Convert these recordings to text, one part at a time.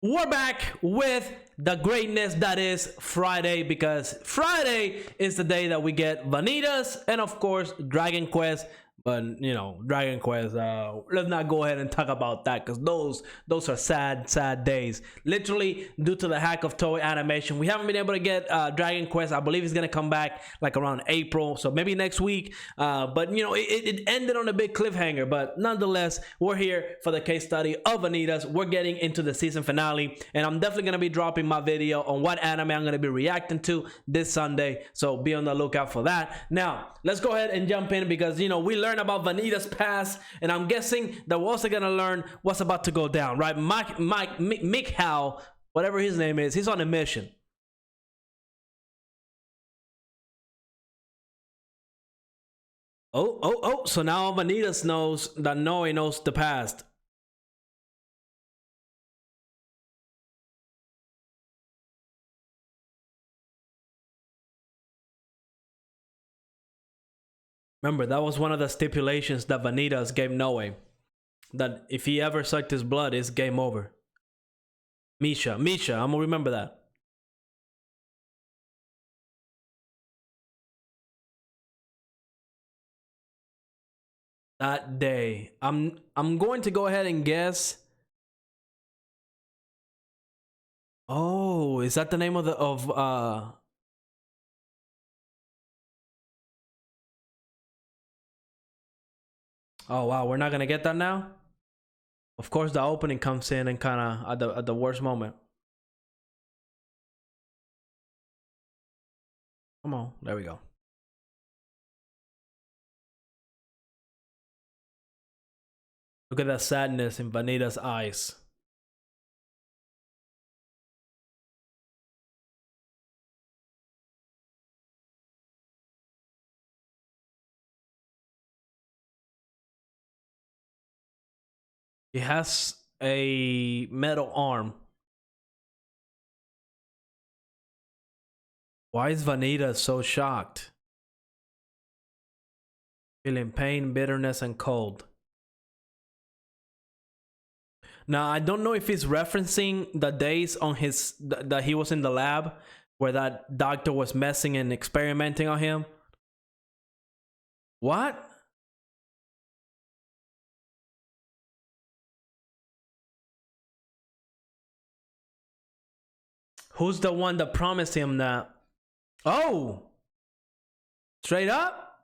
We're back with the greatness that is Friday, because Friday is the day that we get Vanitas and of course Dragon Quest. But you know, Dragon Quest, let's not go ahead and talk about that, because those are sad days. Literally, due to the hack of Toei Animation, we haven't been able to get Dragon Quest. I believe it's gonna come back like around April, so maybe next week. But you know, it ended on a big cliffhanger. But nonetheless, we're here for the case study of Vanitas. We're getting into the season finale, and I'm definitely gonna be dropping my video on what anime I'm gonna be reacting to this Sunday. So be on the lookout for that. Now, let's go ahead and jump in, because you know, we learned about Vanitas' past, and I'm guessing that we're also gonna learn what's about to go down, right? Mikhail, whatever his name is, he's on a mission. Oh, so now Vanitas knows that Noe knows the past. Remember, that was one of the stipulations that Vanitas gave Noe, that if he ever sucked his blood, it's game over. Misha, I'm gonna remember that. That day, I'm going to go ahead and guess. Oh, is that the name of the Oh wow, we're not gonna get that now. Of course, the opening comes in and kind of at the worst moment. Come on, there we go. Look at that sadness in Vanitas' eyes. He has a metal arm. Why is Vanita so shocked? Feeling pain, bitterness, and cold. Now, I don't know if he's referencing the days on his that he was in the lab where that doctor was messing and experimenting on him. What? Who's the one that promised him that? Oh, straight up?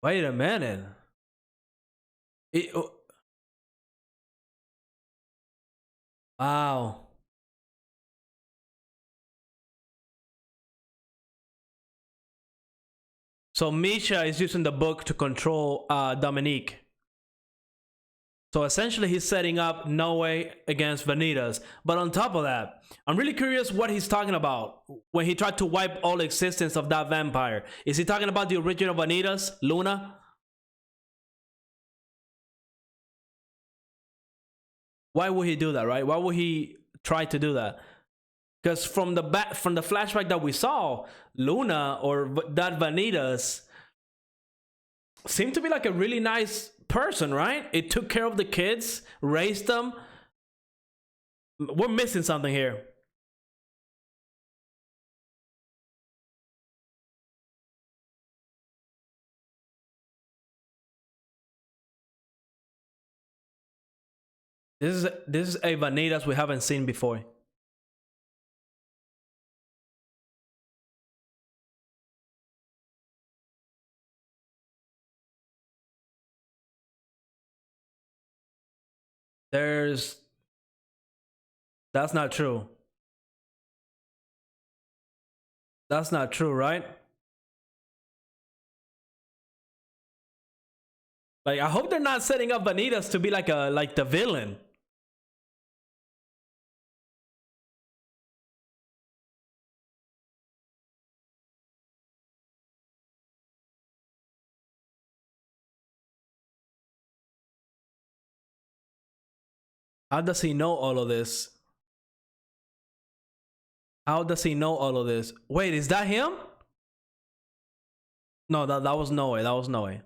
Wait a minute. It, wow. So Misha is using the book to control Dominique. So essentially, he's setting up Noe against Vanitas. But on top of that, I'm really curious what he's talking about when he tried to wipe all existence of that vampire. Is he talking about the original Vanitas, Luna? Why would he do that, right? Why would he try to do that? Because from the flashback that we saw, Luna or that Vanitas seemed to be like a really nice person, right? It took care of the kids, raised them. We're missing something here. This is a Vanitas we haven't seen before. There's That's not true. That's not true, right? Like, I hope they're not setting up Vanitas to be like the villain. How does he know all of this? How does he know all of this? Wait, is that him? No, that was Noe. That was Noe.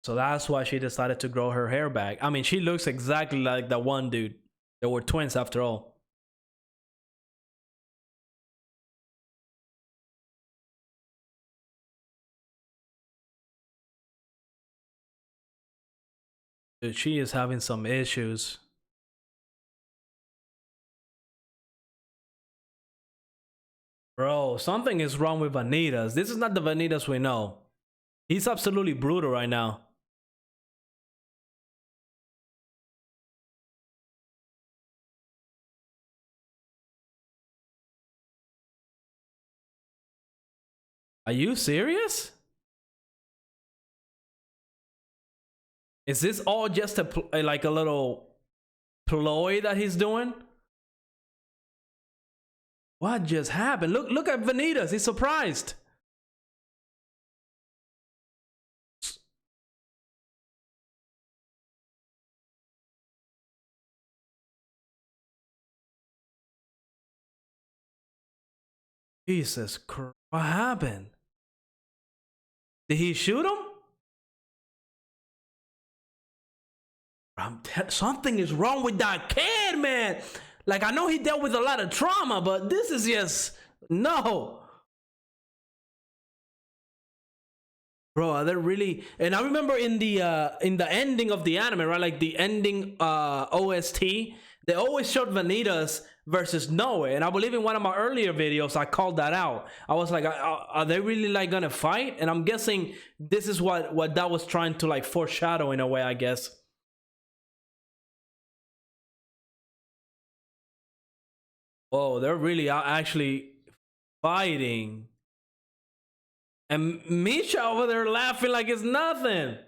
So that's why she decided to grow her hair back. I mean, she looks exactly like the one dude. They were twins after all. Dude, she is having some issues. Bro, something is wrong with Vanitas. This is not the Vanitas we know. He's absolutely brutal right now. Are you serious? Is this all just like a little ploy that he's doing? What just happened? Look at Vanitas. He's surprised. Jesus Christ. What happened? Did he shoot him? Something is wrong with that kid, man. Like, I know he dealt with a lot of trauma, but this is just no. Bro, are they really? And I remember in the ending of the anime, right? Like the ending OST, they always showed Vanitas versus Noe, and I believe in one of my earlier videos I called that out. I was like, are they really like gonna fight? And I'm guessing this is what that was trying to like foreshadow in a way, I guess. Oh, they're really actually fighting. And Misha over there laughing like it's nothing.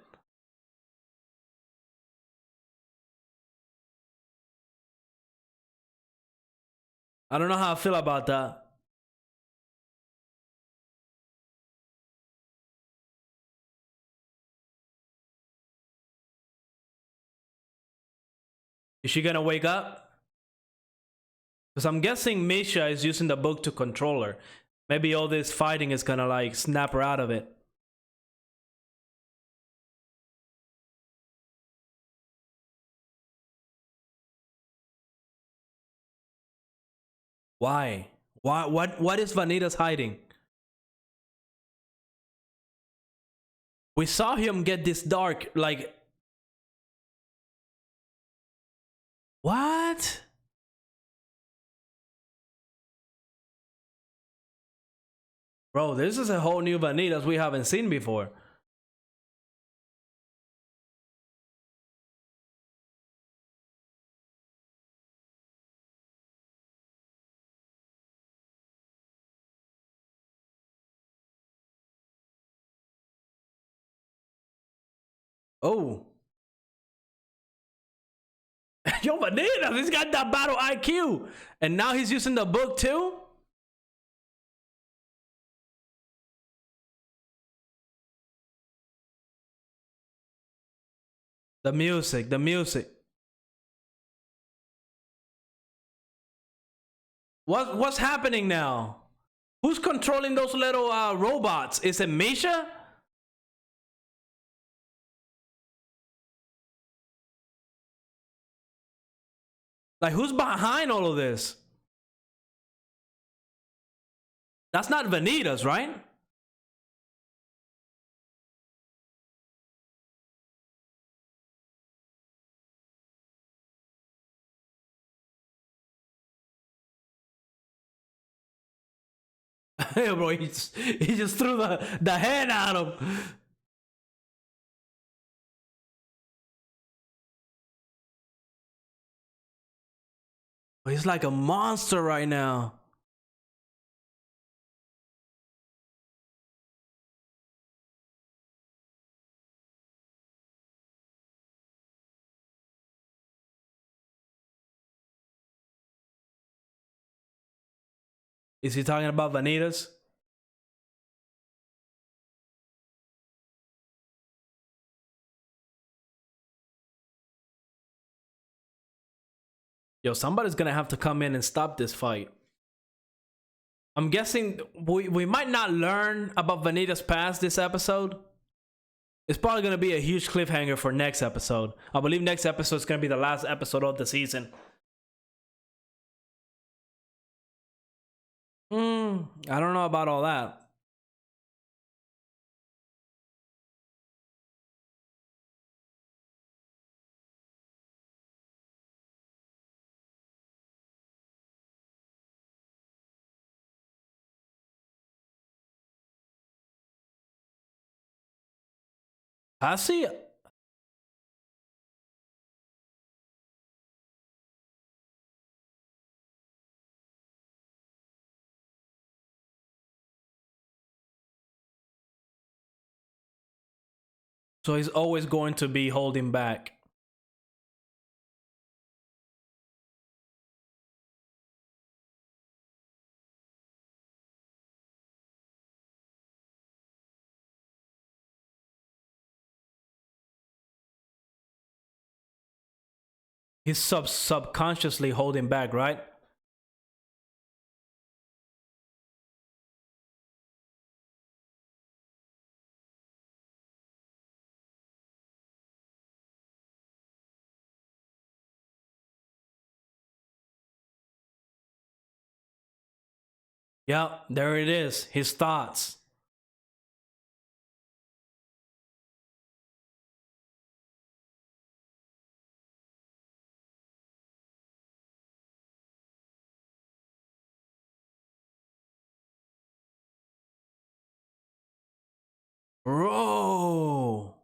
I don't know how I feel about that. Is she gonna wake up? Because I'm guessing Misha is using the book to control her. Maybe all this fighting is gonna like snap her out of it. Why? Why? What is Vanitas hiding? We saw him get this dark, like... What? Bro, this is a whole new Vanitas we haven't seen before. Oh. Yo, Vanitas, he's got that battle IQ. And now he's using the book too? The music, the music. What's happening now? Who's controlling those little robots? Is it Misha? Like, who's behind all of this? That's not Vanitas, right? Hey, bro, he just threw the head at him. He's like a monster right now. Is he talking about Vanitas? Yo, somebody's gonna have to come in and stop this fight. I'm guessing we might not learn about Vanitas past this episode. It's probably gonna be a huge cliffhanger for next episode. I believe next episode is gonna be the last episode of the season. I don't know about all that. I see. So he's always going to be holding back. He's subconsciously holding back, right? Yeah, there it is. His thoughts. Bro.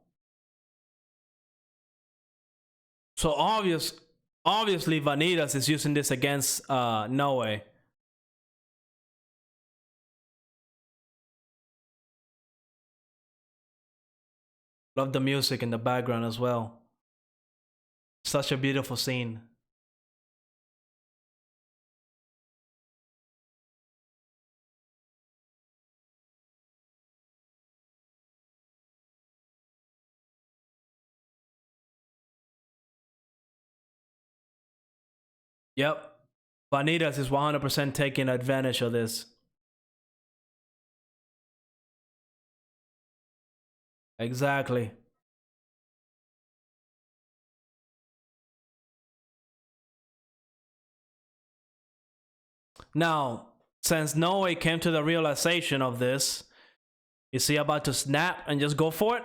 So obviously Vanitas is using this against Noe. Love the music in the background as well. Such a beautiful scene. Yep. Vanitas is 100% taking advantage of this. Exactly. Now, since Noe came to the realization of this, is he about to snap and just go for it?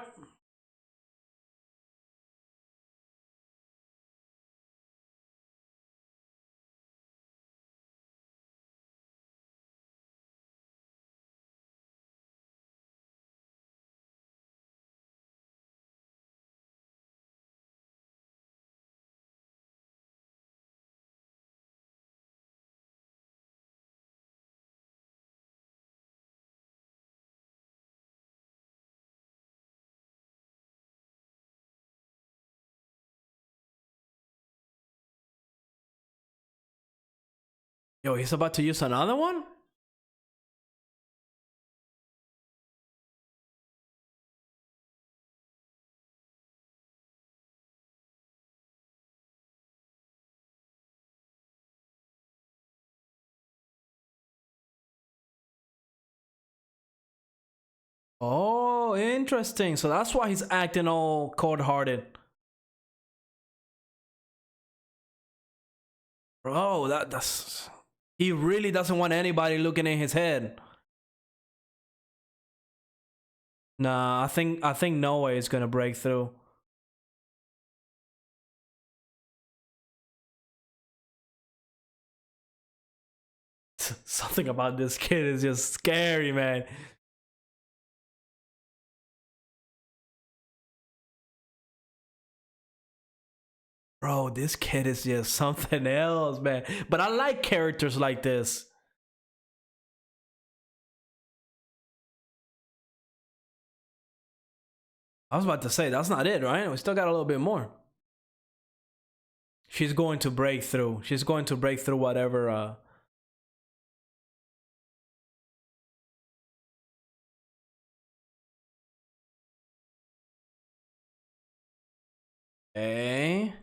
Yo, he's about to use another one? Oh, interesting. So that's why he's acting all cold-hearted. Bro, that's he really doesn't want anybody looking in his head. Nah, I think no way is gonna break through. Something about this kid is just scary, man. Bro, this kid is just something else, man. But I like characters like this. I was about to say, that's not it, right? We still got a little bit more. She's going to break through. She's going to break through whatever Okay.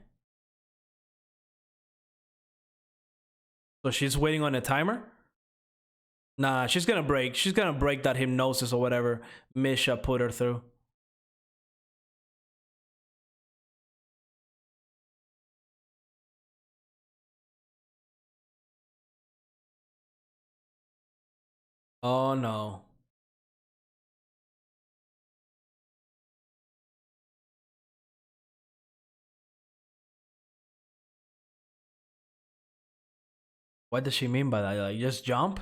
So she's waiting on a timer? Nah, she's gonna break. She's gonna break that hypnosis or whatever Misha put her through. Oh no. What does she mean by that? Like, just jump?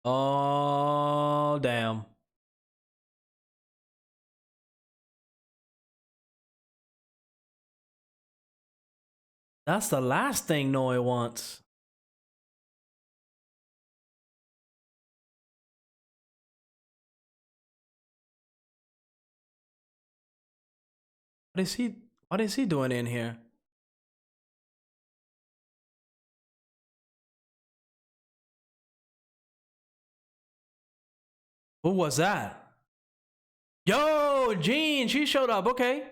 Oh, damn. That's the last thing Noe wants. What is he? What is he doing in here? Who was that? Yo, Jean, she showed up. Okay.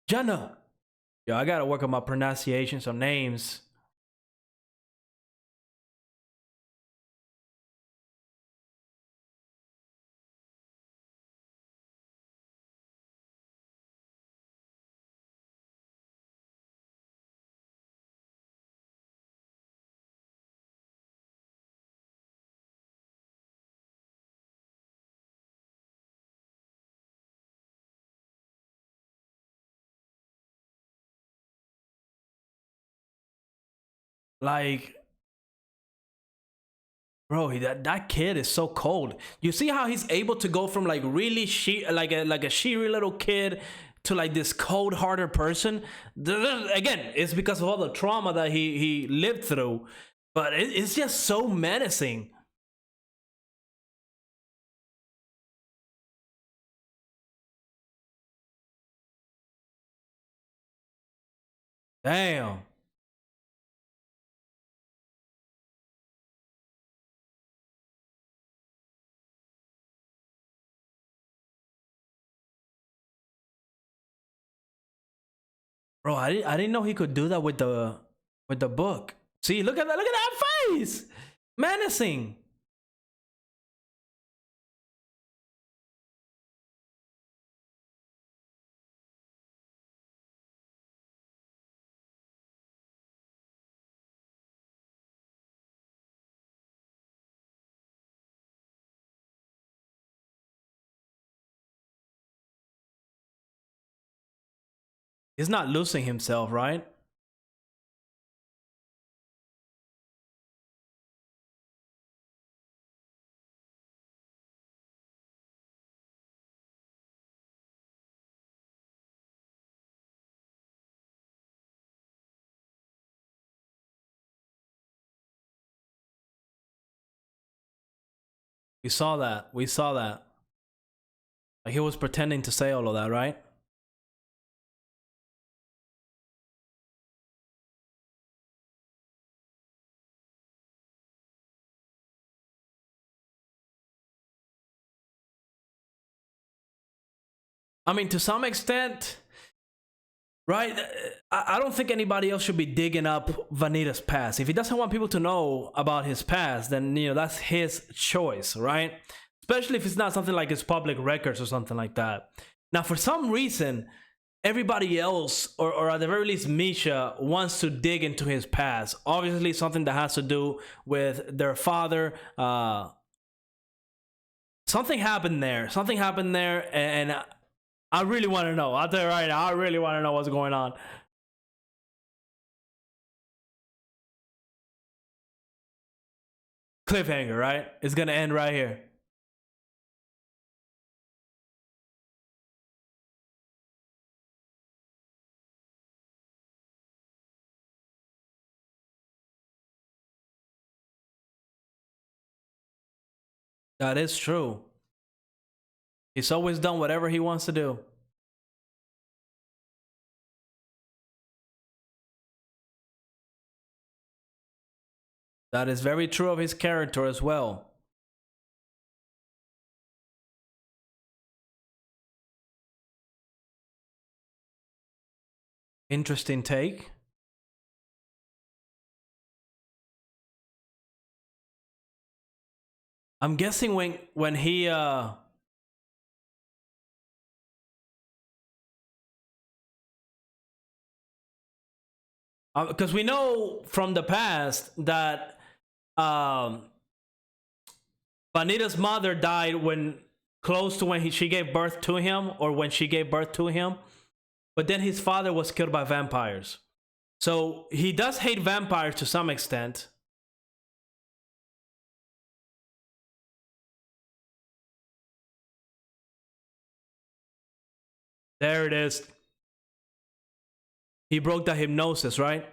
Jenna. Yo, I gotta work on my pronunciations of names. Like, bro, that kid is so cold. You see how he's able to go from like really like a sheery little kid to like this cold-hearted person. Again, it's because of all the trauma that he lived through, but it's just so menacing. Damn. Bro, I didn't know he could do that with the book. See, look at that face. Menacing. He's not losing himself, right? We saw that. We saw that. Like he was pretending to say all of that, right? I mean, to some extent, right? I don't think anybody else should be digging up Vanitas' past. If he doesn't want people to know about his past, then that's his choice, right? Especially if it's not something like his public records or something like that. Now, for some reason, everybody else, or at the very least Misha, wants to dig into his past. Obviously, something that has to do with their father. Something happened there. Something happened there, and I really want to know. I'll tell you right now, I really want to know what's going on. Cliffhanger, right? It's gonna end right here. That is true. He's always done whatever he wants to do. That is very true of his character as well. Interesting take. I'm guessing when he because we know from the past that um Vanita's mother died when close to when she gave birth to him, or when she gave birth to him. But then his father was killed by vampires. So he does hate vampires to some extent. There it is. He broke the hypnosis, right?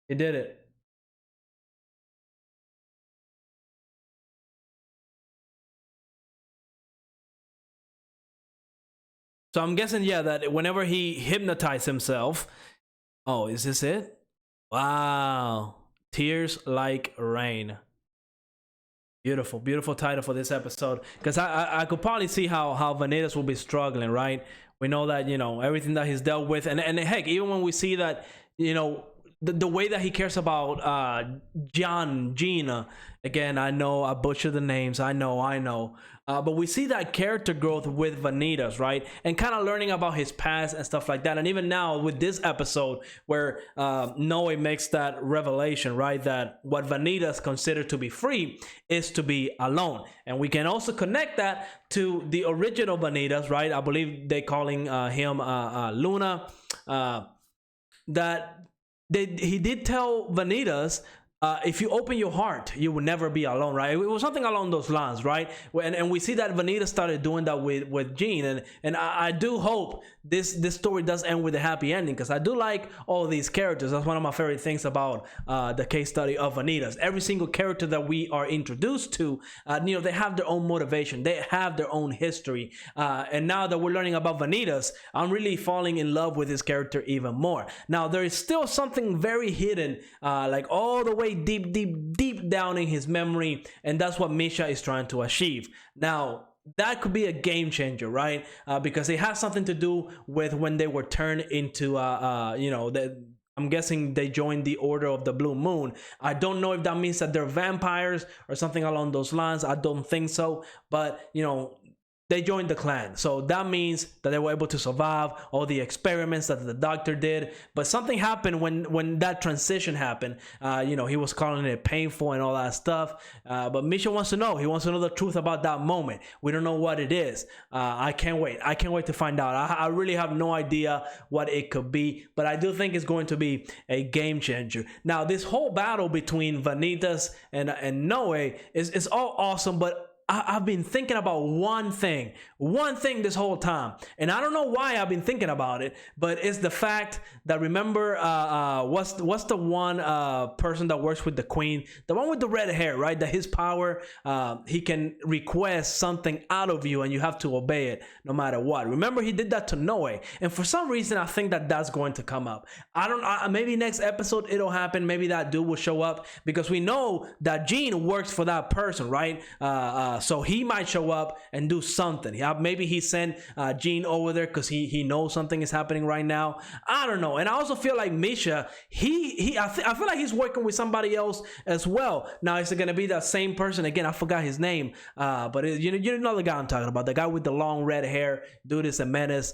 He did it. So I'm guessing, yeah, that whenever he hypnotized himself. Oh, is this it? Wow. Tears like rain. Beautiful, beautiful title for this episode. Because I could probably see how Vanitas will be struggling, right? We know that, everything that he's dealt with. And heck, even when we see that, the way that he cares about Gina. Again, I know I butchered the names. I know. But we see that character growth with Vanitas, right? And kind of learning about his past and stuff like that. And even now with this episode where Noe makes that revelation, right? That what Vanitas consider to be free is to be alone. And we can also connect that to the original Vanitas, right? I believe they calling him Luna. That he did tell Vanitas, if you open your heart, you will never be alone, right? It was something along those lines, right? And we see that Vanita started doing that with Jean, and I do hope this story does end with a happy ending, because I do like all these characters. That's one of my favorite things about the case study of Vanitas. Every single character that we are introduced to, they have their own motivation, they have their own history, and now that we're learning about Vanitas, I'm really falling in love with his character even more. Now there is still something very hidden, like all the way deep down in his memory, and that's what Misha is trying to achieve. Now that could be a game changer, right? Because it has something to do with when they were turned into I'm guessing they joined the Order of the Blue Moon. I don't know if that means that they're vampires or something along those lines. I don't think so, but they joined the clan, so that means that they were able to survive all the experiments that the doctor did. But something happened when that transition happened. He was calling it painful and all that stuff, but Misha wants to know. He wants to know the truth about that moment. We don't know what it is. I can't wait to find out. I really have no idea what it could be, but I do think it's going to be a game changer. Now this whole battle between Vanitas and Noe is all awesome, but I've been thinking about one thing this whole time, and I don't know why I've been thinking about it, but it's the fact that, remember, what's the one person that works with the queen, the one with the red hair, right? That his power, he can request something out of you and you have to obey it no matter what. Remember, he did that to Noe, and for some reason I think that that's going to come up. I don't maybe next episode it'll happen. Maybe that dude will show up, because we know that Gene works for that person, right? So he might show up and do something. Maybe he sent Gene over there because he knows something is happening right now. I don't know. And I also feel like Misha, I feel like he's working with somebody else as well. Now, is it going to be that same person again? I forgot his name, but you know the guy I'm talking about, the guy with the long red hair. Dude is a menace.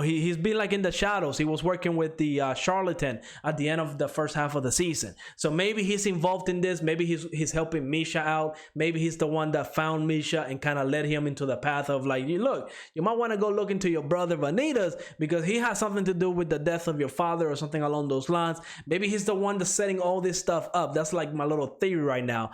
He's been like in the shadows. He was working with the charlatan at the end of the first half of the season. So maybe he's involved in this. Maybe he's helping Misha out. Maybe he's the one that found Misha and kind of led him into the path of like, look, you might want to go look into your brother Vanitas, because he has something to do with the death of your father or something along those lines. Maybe he's the one that's setting all this stuff up. That's like my little theory right now,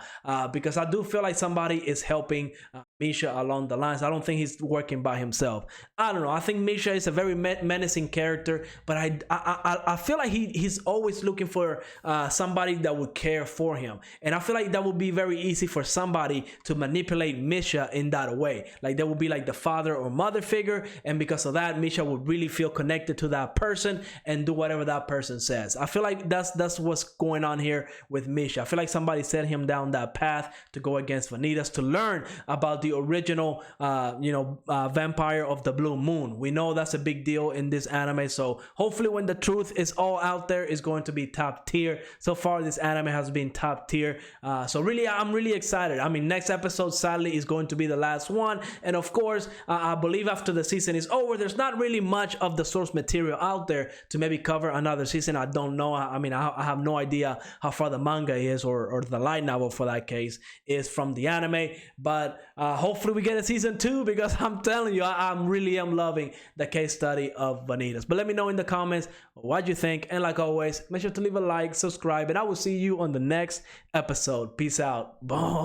because I do feel like somebody is helping Misha along the lines. I don't think he's working by himself. I don't know. I think Misha is a very menacing character, but I feel like he's always looking for somebody that would care for him, and I feel like that would be very easy for somebody to manipulate Misha in that way. Like there would be like the father or mother figure, and because of that, Misha would really feel connected to that person and do whatever that person says. I feel like that's what's going on here with Misha. I feel like somebody set him down that path to go against Vanitas to learn about the original vampire of the blue moon. We know that's a big deal in this anime, so hopefully when the truth is all out there, it's going to be top tier. So far this anime has been top tier, so really I'm really excited. I mean, next episode sadly is going to be the last one, and of course I believe after the season is over, there's not really much of the source material out there to maybe cover another season. I don't know. I mean, I have no idea how far the manga is, or the light novel for that case is from the anime, but hopefully we get a season 2, because I'm telling you, I really am loving the case study of Vanitas. But let me know in the comments what you think, and like always, make sure to leave a like, subscribe, and I will see you on the next episode. Peace out. Boom.